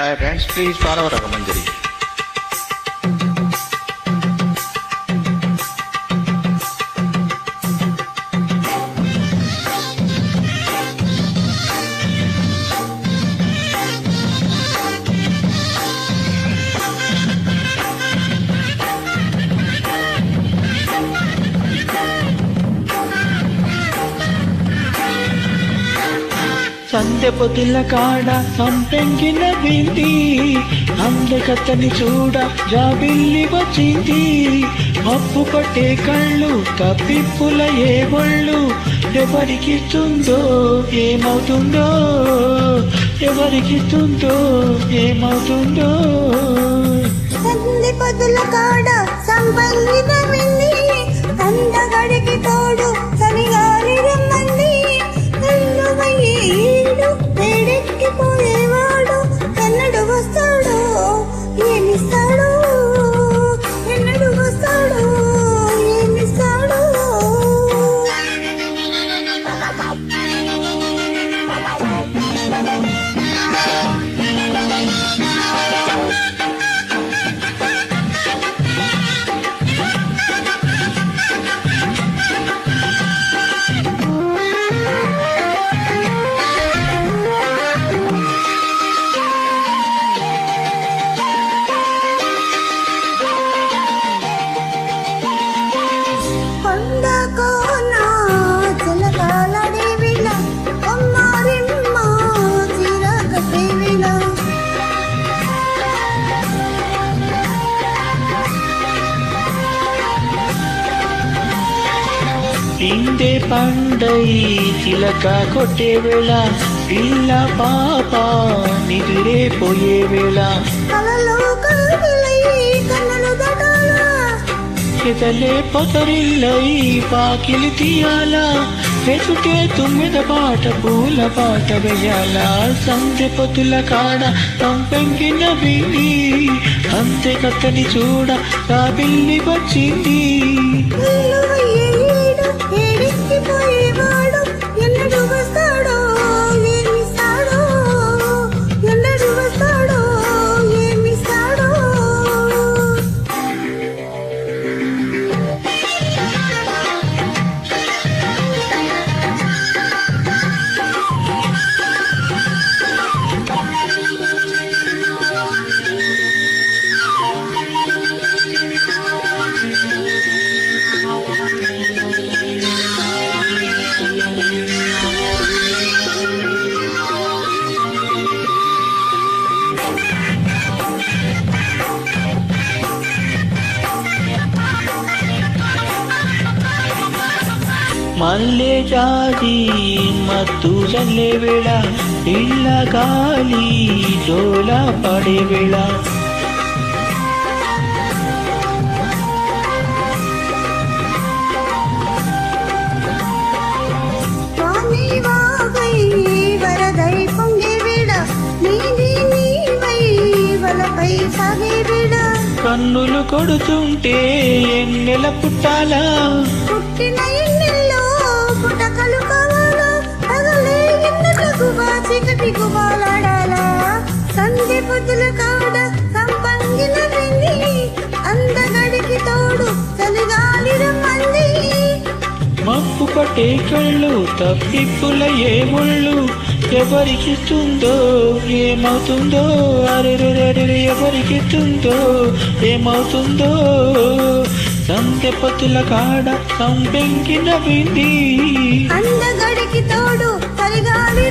Hi friends, please follow Ragamanjari. సందె పొద్దుల కాడ సంపెంగిన బింది అందకతని చూడ జాబిల్లి వచ్చింది మప్పు పట్టే కళ్ళు తప్పిప్పుల ఏ ఒళ్ళు ఎవరికిస్తుందో ఏమవుతుందో ఎవరికిస్తుందో ఏమవుతుందో సందె పొద్దుల కాడ సంపెంగిన బింది అందగడికి తోడు సరిగాలి రమ్మంది వేడెక్కిపోయేవాడు ఎన్నడు వస్తాడో ఏమిస్తాడో ఎన్నడు వస్తాడో ఏమిస్తాడో ఇందే పండై చిలక కొట్టే వేళ పిల్ల పాప నిదురే పోయే వేళ ఎదలే పొతరిల్లై పాకిలి తీయాలా వెతుకే తుమ్మిద పాట పూల పాట వేయాల సందె పొద్దుల కాడ సంపెంగిన బింది అంతే కత్తని చూడ కాబిల్లి వచ్చింది వేడెక్కిపోయేవాడు ఎన్నడు వస్తాడో ఏమిస్తాడో ఎన్నడు వస్తాడో ఏమిస్తాడో మల్లె జాజి మత్తు చల్లే వేళ ఇళ్ళ గాలి జోల పడే వేళ వరదై పొంగే వేళ నీది నీవై వలపై సాగే వేళ కన్నులు కొడుతుంటే ఎన్నెల పుట్టాలా పుట్టిన ఎన్నెల్లో పుటకలు కావాలా పగలే ఎన్నెలకు చీకటి గుబాలాడాలా సందె పొద్దుల కాడ సంపంగిన బింది అందగడికి తోడు చలిగాలి రమ్మంది మప్పు పట్టే కళ్ళు తప్పిప్పుల ఏ ఒళ్ళు ఎవరికిస్తుందో ఏమవుతుందో అరెరెరెరె ఎవరికిస్తుందో ఏమవుతుందో సందె పొద్దుల కాడ సంపెంగిన బింది అందగడికి తోడు చలిగాలి